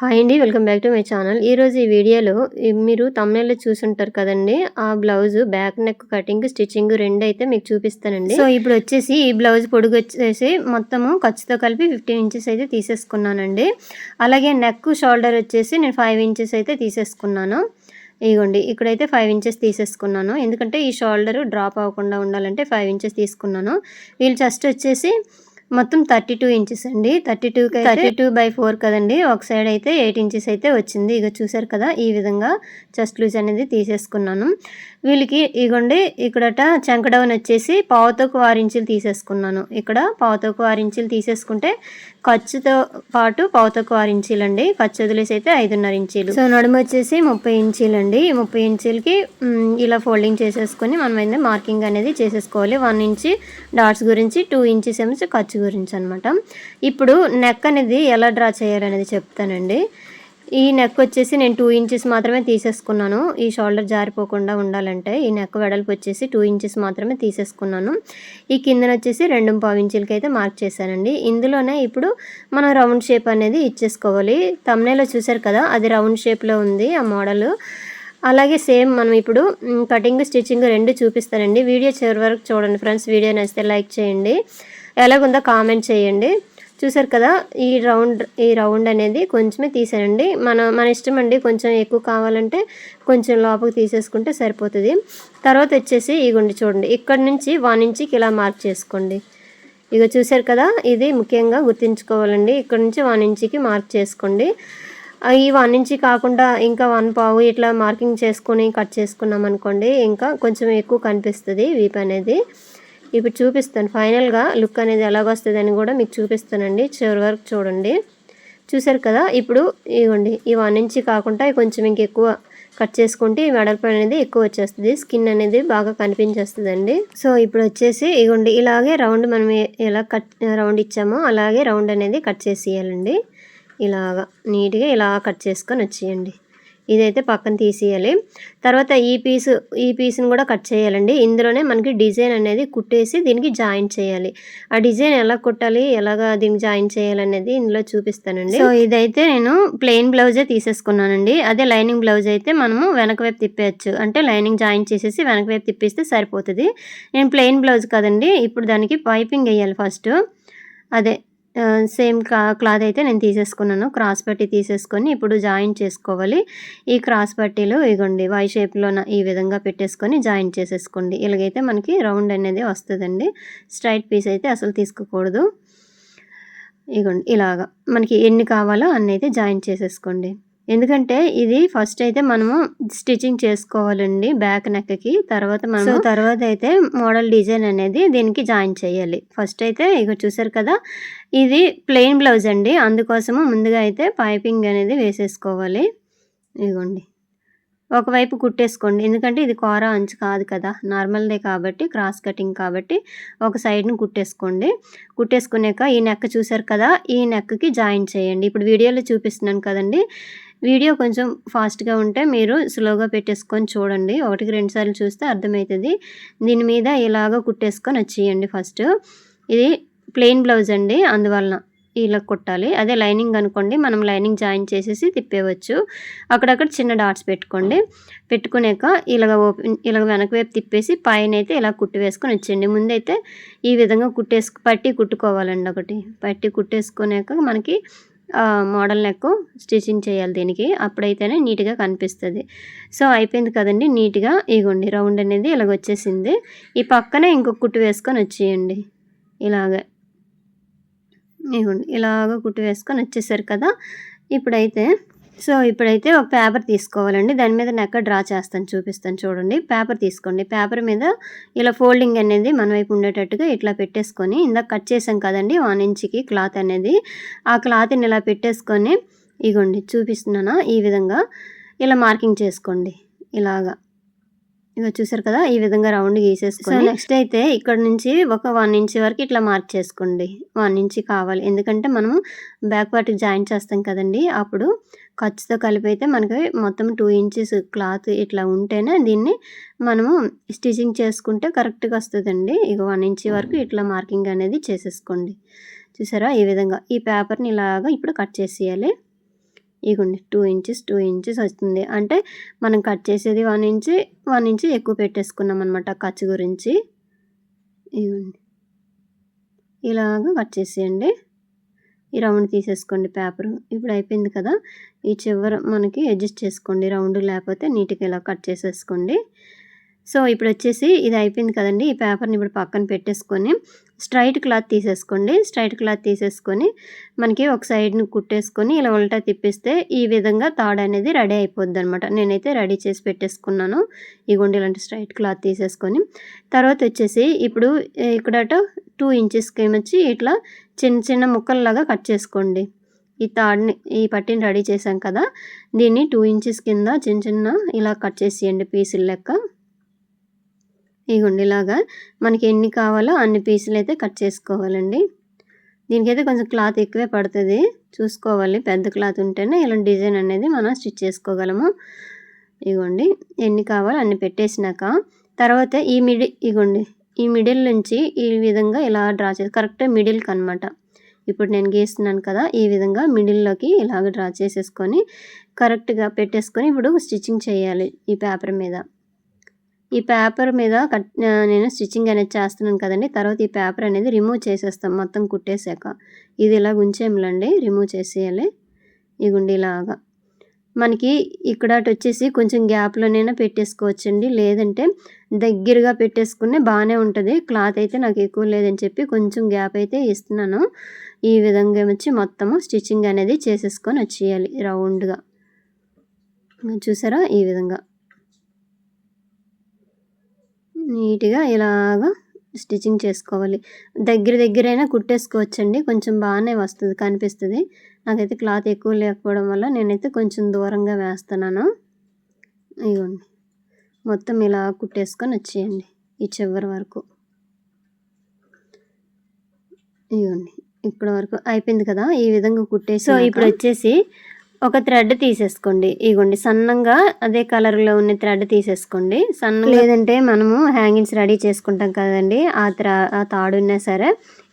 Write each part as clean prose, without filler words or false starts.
Hi అండి. Welcome back to my channel. ఈరోజు ఈ వీడియోలో మీరు థంబ్‌నెయిల్‌లో చూసుంటారు కదండీ! ఆ blouse back neck cutting, stitching రెండైతే మీకు చూపిస్తానండి. సో, ఇప్పుడొచ్చేసి ఈ బ్లౌజ్ పొడుగొచ్చేసి మొత్తము ఖర్చుతో కలిపి 15 ఇంచెస్ అయితే తీసేసుకున్నానండి. అలాగే నెక్, షోల్డర్ వచ్చేసి నేను 5 ఇంచెస్ అయితే తీసేసుకున్నాను. ఇగోండి ఇక్కడైతే 5 ఇంచెస్ తీసేసుకున్నాను. ఎందుకంటే ఈ షోల్డర్ డ్రాప్ అవ్వకుండా ఉండాలంటే 5 ఇంచెస్ తీసుకున్నాను. వీళ్ళ చెస్ట్ వచ్చేసి మొత్తం 32 ఇంచెస్ అండి. 32/4 కదండీ! ఒక సైడ్ అయితే 8 ఇంచెస్ అయితే వచ్చింది. ఇగ చూసారు కదా! ఈ విధంగా చెస్ట్ లూజ్ అనేది తీసేసుకున్నాను. వీళ్ళకి ఇగోండి ఇక్కడట చంక డౌన్ వచ్చేసి పావుతోకు 6 ఇంచులు తీసేసుకున్నాను. ఇక్కడ పావుతోకు 6 ఇంచులు తీసేసుకుంటే ఖర్చుతో పాటు పావుతోకు 6 ఇంచీలండి. ఖర్చు వదిలేసి అయితే 5.5 ఇంచీలు. సో, నడుము వచ్చేసి 30 ఇంచీలండి. ఈ 30 ఇంచీలకి ఇలా ఫోల్డింగ్ చేసేసుకొని మనం అయితే మార్కింగ్ అనేది చేసేసుకోవాలి. 1 ఇంచ్ డాట్స్ గురించి, 2 ఇంచెస్ ఏమో ఖర్చు గురించి అనమాట. ఇప్పుడు నెక్ అనేది ఎలా డ్రా చేయాలనేది చెప్తానండి. ఈ నెక్ వచ్చేసి నేను 2 ఇంచెస్ మాత్రమే తీసేసుకున్నాను. ఈ షోల్డర్ జారిపోకుండా ఉండాలంటే ఈ నెక్ వెడల్పు వచ్చేసి 2 ఇంచెస్ మాత్రమే తీసేసుకున్నాను. ఈ కిందన వచ్చేసి 2.5 ఇంచులకి అయితే మార్క్ చేశానండి. ఇందులోనే ఇప్పుడు మనం రౌండ్ షేప్ అనేది ఇచ్చేసుకోవాలి. థంబ్‌నెయిల్‌లో చూసారు కదా! అది రౌండ్ షేప్‌లో ఉంది ఆ మోడల్. అలాగే సేమ్ మనం ఇప్పుడు కటింగ్, స్టిచ్చింగ్ 2 చూపిస్తానండి. వీడియో చివరి వరకు చూడండి ఫ్రెండ్స్. వీడియో నచ్చితే లైక్ చేయండి. ఎలాగుందో కామెంట్ చేయండి. చూసారు కదా! ఈ రౌండ్ అనేది కొంచెమే తీసానండి. మన ఇష్టం అండి. కొంచెం ఎక్కువ కావాలంటే కొంచెం లోపలికి తీసేసుకుంటే సరిపోతుంది. తర్వాత వచ్చేసి ఇగోండి చూడండి. ఇక్కడ నుంచి 1 ఇంచ్‌కి ఇలా మార్క్ చేసుకోండి. ఇగో చూసారు కదా! ఇది ముఖ్యంగా గుర్తుంచుకోవాలండి. ఇక్కడ నుంచి 1 ఇంచ్‌కి మార్క్ చేసుకోండి. ఈ 1 ఇంచ్ కాకుండా ఇంకా 1.5 ఇట్లా మార్కింగ్ చేసుకొని కట్ చేసుకున్నాం అనుకోండి, ఇంకా కొంచెం ఎక్కువ కనిపిస్తుంది వీప్ అనేది. ఇప్పుడు చూపిస్తాను ఫైనల్‌గా లుక్ అనేది ఎలాగొస్తదని కూడా మీకు చూపిస్తానండి. చివరి వరకు చూడండి. చూసారు కదా! ఇప్పుడు ఇగోండి ఈ 1 ఇంచ్ కాకుండా కొంచెం ఇంకెక్కువ కట్ చేసుకుంటే ఈ వెడల్పు అనేది ఎక్కువ వచ్చేస్తుంది. స్కిన్ అనేది బాగా కనిపించేస్తుందండి. సో, ఇప్పుడు వచ్చేసి ఇగోండి ఇలాగే రౌండ్ మనం ఎలా రౌండ్ ఇచ్చామో అలాగే రౌండ్ అనేది కట్ చేసేయాలండి. ఇలాగా నీట్‌గా ఇలా కట్ చేసుకొని వచ్చేయండి. ఇదైతే పక్కన తీసేయాలి. తర్వాత ఈ పీస్‌ని కూడా కట్ చేయాలండి. ఇందులోనే మనకి డిజైన్ అనేది కుట్టేసి దీనికి జాయింట్ చేయాలి. ఆ డిజైన్ ఎలా కుట్టాలి, ఎలాగా దీనికి జాయింట్ చేయాలనేది ఇందులో చూపిస్తానండి. సో, ఇదైతే నేను ప్లెయిన్ బ్లౌజే తీసేసుకున్నానండి. అదే లైనింగ్ బ్లౌజ్ అయితే మనము వెనక వైపు తిప్పేయచ్చు. అంటే లైనింగ్ జాయింట్ చేసేసి వెనక వైపు తిప్పేస్తే సరిపోతుంది. నేను ప్లెయిన్ బ్లౌజ్ కదండి. ఇప్పుడు దానికి పైపింగ్ వేయాలి ఫస్ట్. అదే సేమ్ క్లాత్ అయితే నేను తీసేసుకున్నాను. క్రాస్ పట్టీ తీసేసుకొని ఇప్పుడు జాయింట్ చేసుకోవాలి. ఈ క్రాస్ పట్టీలు ఇగోండి వై షేప్‌లోన ఈ విధంగా పెట్టేసుకొని జాయింట్ చేసేసుకోండి. ఇలాగైతే మనకి రౌండ్ అనేది వస్తుందండి. స్ట్రైట్ పీస్ అయితే అసలు తీసుకోకూడదు. ఇగోండి ఇలాగా మనకి ఎన్ని కావాలో అన్ని అయితే జాయింట్ చేసేసుకోండి. ఎందుకంటే ఇది ఫస్ట్ అయితే మనము స్టిచ్చింగ్ చేసుకోవాలండి బ్యాక్ నెక్‌కి. తర్వాత అయితే మోడల్ డిజైన్ అనేది దీనికి జాయిన్ చేయాలి. ఫస్ట్ అయితే ఇగో చూసారు కదా! ఇది ప్లెయిన్ బ్లౌజ్ అండి. అందుకోసము ముందుగా అయితే పైపింగ్ అనేది వేసేసుకోవాలి. ఇగోండి. ఒకవైపు కుట్టేసుకోండి. ఎందుకంటే ఇది కోర అంచు కాదు కదా! నార్మల్‌దే కాబట్టి క్రాస్ కటింగ్ కాబట్టి ఒక సైడ్‌ని కుట్టేసుకోండి. కుట్టేసుకున్నాక ఈ నెక్ చూసారు కదా! ఈ నెక్‌కి జాయిన్ చేయండి. ఇప్పుడు వీడియోలో చూపిస్తున్నాను కదండీ! వీడియో కొంచెం ఫాస్ట్‌గా ఉంటే మీరు స్లోగా పెట్టేసుకొని చూడండి. 1కి 2 సార్లు చూస్తే అర్థమవుతుంది. దీని మీద ఇలాగ కుట్టేసుకొని వచ్చేయండి ఫస్ట్. ఇది ప్లెయిన్ బ్లౌజ్ అండి. అందువలన ఇలా కుట్టాలి. అదే లైనింగ్ అనుకోండి మనం లైనింగ్ జాయిన్ చేసేసి తిప్పేయవచ్చు. అక్కడక్కడ చిన్న డాట్స్ పెట్టుకోండి. పెట్టుకున్నాక ఇలాగ వెనక వైపు తిప్పేసి పైనైతే ఇలా కుట్టి వేసుకొని వచ్చేయండి. ముందైతే ఈ విధంగా పట్టీ కుట్టుకోవాలండి ఒకటి. పట్టీ కుట్టేసుకున్నాక మనకి మోడల్ నెక్ స్టిచ్చింగ్ చేయాలి దీనికి. అప్పుడైతేనే నీట్‌గా కనిపిస్తది. సో, అయిపోయింది కదండీ నీట్‌గా. ఇగోండి రౌండ్ అనేది ఇలాగ వచ్చేసింది. ఈ పక్కనే ఇంకొక కుట్టు వేసుకొని వచ్చేయండి. ఇలాగే. ఇగోండి ఇలాగ కుట్టు వేసుకొని వచ్చేసారు కదా! ఇప్పుడైతే ఒక పేపర్ తీసుకోవాలండి. దాని మీద నెక్ డ్రా చేస్తాను చూపిస్తాను చూడండి. పేపర్ తీసుకోండి. పేపర్ మీద ఇలా ఫోల్డింగ్ అనేది మన వైపు ఉండేటట్టుగా ఇట్లా పెట్టేసుకొని ఇందాక కట్ చేసాం కదండీ 1 ఇంచ్‌కి క్లాత్ అనేది. ఆ క్లాత్‌ని ఇలా పెట్టేసుకొని ఇగోండి చూపిస్తున్నానా ఈ విధంగా ఇలా మార్కింగ్ చేసుకోండి. ఇలాగా. ఇగో చూసారు కదా! ఈ విధంగా రౌండ్ గీసేసుకొని నెక్స్ట్ అయితే ఇక్కడ నుంచి ఒక 1 ఇంచ్ వరకు ఇట్లా మార్క్ చేసుకోండి. 1 ఇంచ్ కావాలి. ఎందుకంటే మనము బ్యాక్ పార్ట్‌కి జాయిన్ చేస్తాం కదండీ! అప్పుడు ఖర్చుతో కలిపి అయితే మనకి మొత్తం 2 ఇంచెస్ క్లాత్ ఇట్లా ఉంటేనే దీన్ని మనము స్టిచ్చింగ్ చేసుకుంటే కరెక్ట్‌గా వస్తదండి. ఇగో 1 ఇంచ్ వరకు ఇట్లా మార్కింగ్ అనేది చేసేసుకోండి. చూసారా ఈ విధంగా. ఈ పేపర్‌ని ఇలాగా ఇప్పుడు కట్ చేసేయాలి. ఇగోండి 2 ఇంచెస్ 2 ఇంచెస్ వస్తుంది. అంటే మనం కట్ చేసేది 1 ఇంచ్ 1 ఇంచ్ ఎక్కువ పెట్టేసుకున్నాం అనమాట ఖర్చు గురించి. ఇగోండి ఇలాగా కట్ చేసేయండి. ఈ రౌండ్ తీసేసుకోండి పేపరు. ఇప్పుడు అయిపోయింది కదా, ఈ చివర మనకి అడ్జస్ట్ చేసుకోండి, రౌండ్ లేకపోతే నీట్గా ఇలా కట్ చేసేసుకోండి. సో ఇప్పుడు వచ్చేసి ఇది అయిపోయింది కదండి, ఈ పేపర్ని ఇప్పుడు పక్కన పెట్టేసుకొని స్ట్రైట్ క్లాత్ తీసేసుకోండి. స్ట్రైట్ క్లాత్ తీసేసుకొని మనకి ఒక సైడ్ని కుట్టేసుకొని ఇలా ఉల్టా తిప్పిస్తే ఈ విధంగా తాడు అనేది రెడీ అయిపోద్ది అనమాట. నేనైతే రెడీ చేసి పెట్టేసుకున్నాను. ఇగోండి ఇలాంటి స్ట్రైట్ క్లాత్ తీసేసుకొని తర్వాత వచ్చేసి ఇప్పుడు ఇక్కడట 2 ఇంచెస్కి ఏమొచ్చి ఇట్లా చిన్న చిన్న ముక్కల్లాగా కట్ చేసుకోండి. ఈ తాడుని ఈ పట్టీని రెడీ చేసాం కదా, దీన్ని 2 ఇంచెస్ కింద చిన్న చిన్న ఇలా కట్ చేసేయండి పీసులు లెక్క. ఇగోండి ఇలాగా మనకి ఎన్ని కావాలో అన్ని పీసులు అయితే కట్ చేసుకోవాలండి. దీనికైతే కొంచెం క్లాత్ ఎక్కువే పడుతుంది, చూసుకోవాలి. పెద్ద క్లాత్ ఉంటేనే ఇలాంటి డిజైన్ అనేది మనం స్టిచ్ చేసుకోగలము. ఇగోండి ఎన్ని కావాలో అన్ని పెట్టేసినాక తర్వాత ఇగోండి ఈ మిడిల్ నుంచి ఈ విధంగా ఇలా డ్రా చేసి కరెక్ట్ మిడిల్కి అనమాట. ఇప్పుడు నేను గీస్తున్నాను కదా, ఈ విధంగా మిడిల్లోకి ఇలాగ డ్రా చేసేసుకొని కరెక్ట్గా పెట్టేసుకొని ఇప్పుడు స్టిచ్చింగ్ చేయాలి ఈ పేపర్ మీద. ఈ పేపర్ మీద నేను స్టిచ్చింగ్ అనేది చేస్తున్నాను కదండి. తర్వాత ఈ పేపర్ అనేది రిమూవ్ చేసేస్తాం మొత్తం కుట్టేసాక. ఇది ఇలా ఉంచేములండి, రిమూవ్ చేసేయాలి. ఇగుండి ఇలాగా మనకి ఇక్కడ వచ్చేసి కొంచెం గ్యాప్లోనైనా పెట్టేసుకోవచ్చండి, లేదంటే దగ్గరగా పెట్టేసుకునే బాగానే ఉంటుంది. క్లాత్ అయితే నాకు ఎక్కువ లేదని చెప్పి కొంచెం గ్యాప్ అయితే ఇస్తున్నాను. ఈ విధంగా వచ్చి మొత్తము స్టిచ్చింగ్ అనేది చేసేసుకొని వచ్చేయాలి రౌండ్గా. చూసారా, ఈ విధంగా నీట్గా ఇలాగా స్టిచ్చింగ్ చేసుకోవాలి. దగ్గరైనా కుట్టేసుకోవచ్చండి, కొంచెం బాగానే వస్తుంది, కనిపిస్తుంది. నాకైతే క్లాత్ ఎక్కువ లేకపోవడం వల్ల నేనైతే కొంచెం దూరంగా వేస్తున్నాను. ఇదిగోండి మొత్తం ఇలా కుట్టేసుకొని వచ్చేయండి ఈ చివరి వరకు. ఇదిగోండి ఇక్కడ వరకు అయిపోయింది కదా, ఈ విధంగా కుట్టేసి. సో ఇప్పుడు వచ్చేసి ఒక థ్రెడ్ తీసేసుకోండి. ఇగోండి సన్నంగా అదే కలర్లో ఉన్న థ్రెడ్ తీసేసుకోండి సన్నగా, లేదంటే మనము హ్యాంగింగ్స్ రెడీ చేసుకుంటాం కదండి, ఆ తాడున్నా సరే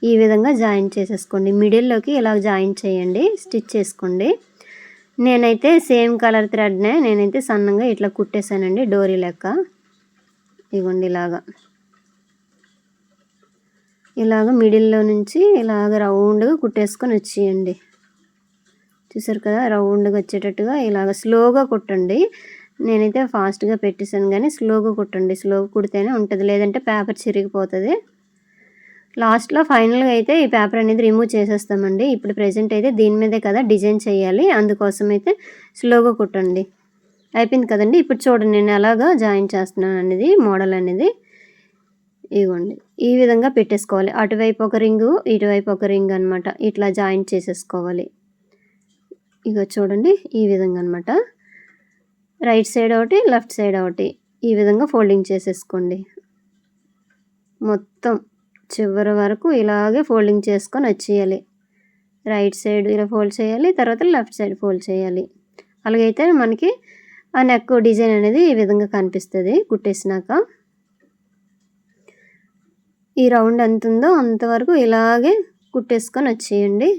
ఈ విధంగా జాయిన్ చేసేసుకోండి. మిడిల్లోకి ఇలా జాయిన్ చేయండి, స్టిచ్ చేసుకోండి. నేనైతే సేమ్ కలర్ థ్రెడ్నే నేనైతే సన్నంగా ఇట్లా కుట్టేశానండి, డోరీ లెక్క. ఇగోండి ఇలాగ మిడిల్లో నుంచి ఇలాగ రౌండ్గా కుట్టేసుకొని వచ్చేయండి. చూసారు కదా, రౌండ్గా వచ్చేటట్టుగా ఇలాగ స్లోగా కుట్టండి. నేనైతే ఫాస్ట్గా పెట్టేశాను కానీ స్లోగా కుట్టండి, స్లోగా కుడితేనే ఉంటుంది, లేదంటే పేపర్ చిరిగిపోతుంది. లాస్ట్లో ఫైనల్గా అయితే ఈ పేపర్ అనేది రిమూవ్ చేసేస్తామండి. ఇప్పుడు ప్రెజెంట్ అయితే దీని మీదే కదా డిజైన్ చేయాలి, అందుకోసం అయితే స్లోగా కుట్టండి. అయిపోయింది కదండి. ఇప్పుడు చూడండి నేను ఎలాగా జాయిన్ చేస్తున్నాను అనేది, మోడల్ అనేది. ఇదిగోండి ఈ విధంగా పెట్టేసుకోవాలి. అటువైపు ఒక రింగు ఇటువైపు ఒక రింగ్ అనమాట, ఇట్లా జాయిన్ చేసేసుకోవాలి. ఇక చూడండి ఈ విధంగా అనమాట. రైట్ సైడ్ ఒకటి లెఫ్ట్ సైడ్ ఒకటి ఈ విధంగా ఫోల్డింగ్ చేసేసుకోండి. మొత్తం చివరి వరకు ఇలాగే ఫోల్డింగ్ చేసుకొని వచ్చేయాలి. రైట్ సైడ్ ఇలా ఫోల్డ్ చేయాలి, తర్వాత లెఫ్ట్ సైడ్ ఫోల్డ్ చేయాలి. అలాగైతే మనకి ఆ నెక్ డిజైన్ అనేది ఈ విధంగా కనిపిస్తుంది కుట్టేసినాక. ఈ రౌండ్ ఎంత ఉందో అంతవరకు ఇలాగే కుట్టేసుకొని వచ్చేయండి.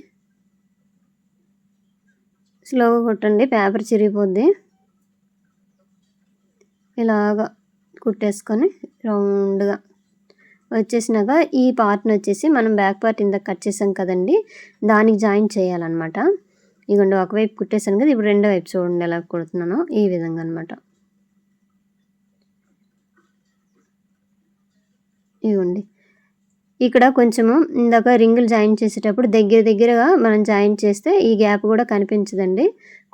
స్లోగా కుట్టండి, పేపర్ చిరిగిపోద్ది. ఇలాగా కుట్టేసుకొని రౌండ్గా వచ్చేసినాక ఈ పార్ట్ని వచ్చేసి మనం బ్యాక్ పార్ట్ ఇందాక కట్ చేసాం కదండి, దానికి జాయిన్ చేయాలన్నమాట. ఇదిగోండి ఒకవైపు కుట్టేసాను కదా, ఇప్పుడు రెండో వైపు చూడండి ఎలా కుడుతున్నానో, ఈ విధంగా అనమాట. ఇదిగోండి ఇక్కడ కొంచెము ఇందాక రింగులు జాయిన్ చేసేటప్పుడు దగ్గరగా మనం జాయిన్ చేస్తే ఈ గ్యాప్ కూడా కనిపించదండి,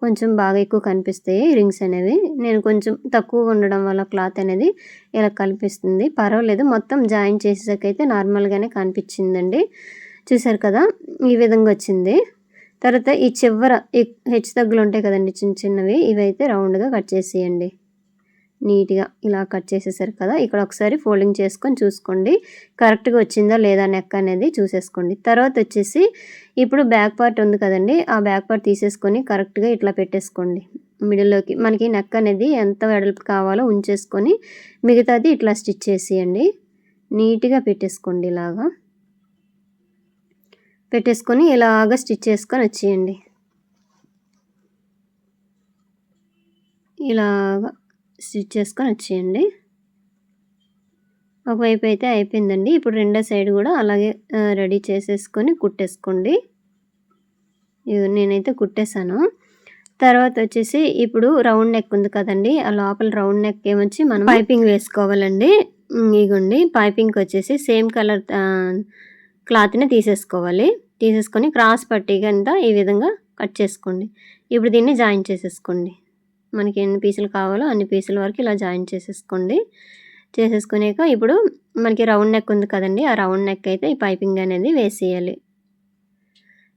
కొంచెం బాగా ఎక్కువ కనిపిస్తాయి రింగ్స్ అనేవి. నేను కొంచెం తక్కువ ఉండడం వల్ల క్లాత్ అనేది ఇలా కనిపిస్తుంది, పర్వాలేదు. మొత్తం జాయిన్ చేసేసరికైతే నార్మల్గానే కనిపించిందండి. చూసారు కదా, ఈ విధంగా వచ్చింది. తర్వాత ఈ చివర హెచ్చు తగ్గులు ఉంటాయి కదండి చిన్న చిన్నవి, ఇవైతే రౌండ్గా కట్ చేసేయండి. నీట్గా ఇలా కట్ చేసేసారు కదా, ఇక్కడ ఒకసారి ఫోల్డింగ్ చేసుకొని చూసుకోండి కరెక్ట్గా వచ్చిందా లేదా నెక్ అనేది చూసేసుకోండి. తర్వాత వచ్చేసి ఇప్పుడు బ్యాక్ పార్ట్ ఉంది కదండి, ఆ బ్యాక్ పార్ట్ తీసేసుకొని కరెక్ట్గా ఇట్లా పెట్టేసుకోండి మిడిల్లోకి. మనకి నెక్ అనేది ఎంత వెడల్పు కావాలో ఉంచేసుకొని మిగతాది ఇట్లా స్టిచ్ చేసేయండి. నీట్గా పెట్టేసుకోండి, ఇలాగా పెట్టేసుకొని ఇలాగా స్టిచ్ చేసుకొని వచ్చేయండి. ఇలాగా స్టిచ్ చేసుకొని వచ్చేయండి. ఒకవైపు అయితే అయిపోయిందండి. ఇప్పుడు రెండో సైడ్ కూడా అలాగే రెడీ చేసేసుకొని కుట్టేసుకోండి. నేనైతే కుట్టేశాను. తర్వాత వచ్చేసి ఇప్పుడు రౌండ్ నెక్ ఉంది కదండి, ఆ లోపల రౌండ్ నెక్ ఏమొచ్చి మనం పైపింగ్ వేసుకోవాలండి. ఇగోండి పైపింగ్కి వచ్చేసి సేమ్ కలర్ క్లాత్ని తీసేసుకోవాలి. తీసేసుకొని క్రాస్ పట్టీ కింద ఈ విధంగా కట్ చేసుకోండి. ఇప్పుడు దీన్ని జాయిన్ చేసేసుకోండి. మనకి ఎన్ని పీసులు కావాలో అన్ని పీసుల వరకు ఇలా జాయిన్ చేసేసుకోండి. చేసేసుకునేక ఇప్పుడు మనకి రౌండ్ నెక్ ఉంది కదండి, ఆ రౌండ్ నెక్ అయితే ఈ పైపింగ్ అనేది వేసేయాలి.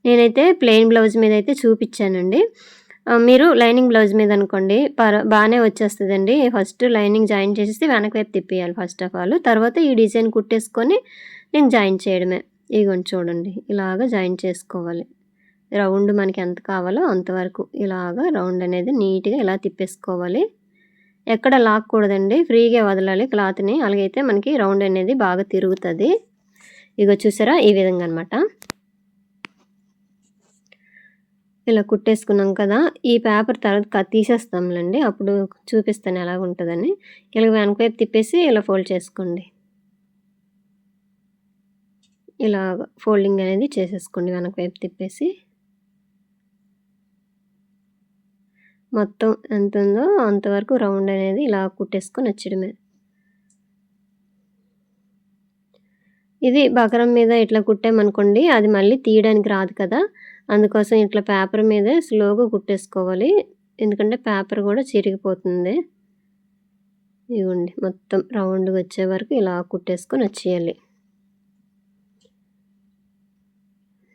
నేనైతే ప్లెయిన్ బ్లౌజ్ మీద అయితే చూపించానండి. మీరు లైనింగ్ బ్లౌజ్ మీద అనుకోండి బాగానే వచ్చేస్తుందండి. ఫస్ట్ లైనింగ్ జాయిన్ చేసేసి వెనక వైపు తిప్పేయాలి ఫస్ట్ ఆఫ్ ఆల్. తర్వాత ఈ డిజైన్ కుట్టేసుకొని నేను జాయిన్ చేయడమే. ఇగోండి చూడండి, ఇలాగ జాయిన్ చేసుకోవాలి. రౌండ్ మనకి ఎంత కావాలో అంతవరకు ఇలాగ రౌండ్ అనేది నీట్గా ఇలా తిప్పేసుకోవాలి. ఎక్కడ లాక్కూడదండి, ఫ్రీగా వదలాలి క్లాత్ని. అలాగైతే మనకి రౌండ్ అనేది బాగా తిరుగుతుంది. ఇగో చూసారా, ఈ విధంగా అనమాట. ఇలా కుట్టేసుకున్నాం కదా, ఈ పేపర్ తర్వాత తీసేస్తాంలేండి, అప్పుడు చూపిస్తాను ఎలాగ ఉంటుందని. ఇలా వెనక వైపు తిప్పేసి ఇలా ఫోల్డ్ చేసుకోండి. ఇలాగ ఫోల్డింగ్ అనేది చేసేసుకోండి వెనక వైపు తిప్పేసి. మొత్తం ఎంత ఉందో అంతవరకు రౌండ్ అనేది ఇలా కుట్టేసుకొని వచ్చేయడమే. ఇది బకరం మీద ఇట్లా కుట్టామనుకోండి, అది మళ్ళీ తీయడానికి రాదు కదా, అందుకోసం ఇట్లా పేపర్ మీదే స్లోగా కుట్టేసుకోవాలి. ఎందుకంటే పేపర్ కూడా చిరిగిపోతుంది. ఇవ్వండి మొత్తం రౌండ్గా వచ్చే వరకు ఇలా కుట్టేసుకొని వచ్చేయాలి.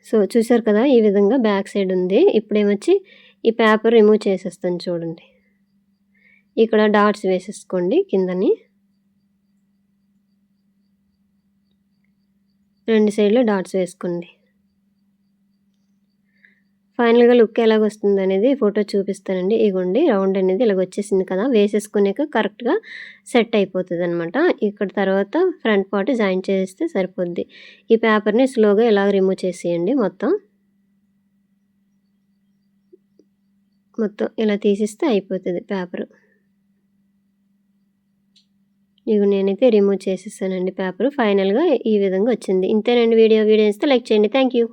సో చూసారు కదా, ఈ విధంగా బ్యాక్ సైడ్ ఉంది. ఇప్పుడేమొచ్చి ఈ పేపర్ రిమూవ్ చేసేస్తాను చూడండి. ఇక్కడ డాట్స్ వేసేసుకోండి కిందని. రెండు సైడ్లో డాట్స్ వేసుకోండి. ఫైనల్గా లుక్ ఎలాగొస్తుంది అనేది ఫోటో చూపిస్తానండి. ఇగోండి రౌండ్ అనేది ఇలాగ వచ్చేసింది కదా, వేసేసుకునేక కరెక్ట్గా సెట్ అయిపోతుంది అనమాట. ఇక్కడ తర్వాత ఫ్రంట్ పార్ట్ జాయిన్ చేస్తే సరిపోద్ది. ఈ పేపర్ని స్లోగా ఇలా రిమూవ్ చేసేయండి. మొత్తం ఇలా తీసిస్తే అయిపోతుంది పేపరు. ఇవి నేనైతే రిమూవ్ చేసేసానండి పేపరు. ఫైనల్గా ఈ విధంగా వచ్చింది. ఇంతేనండి వీడియో. ఇస్తే లైక్ చేయండి. Thank you.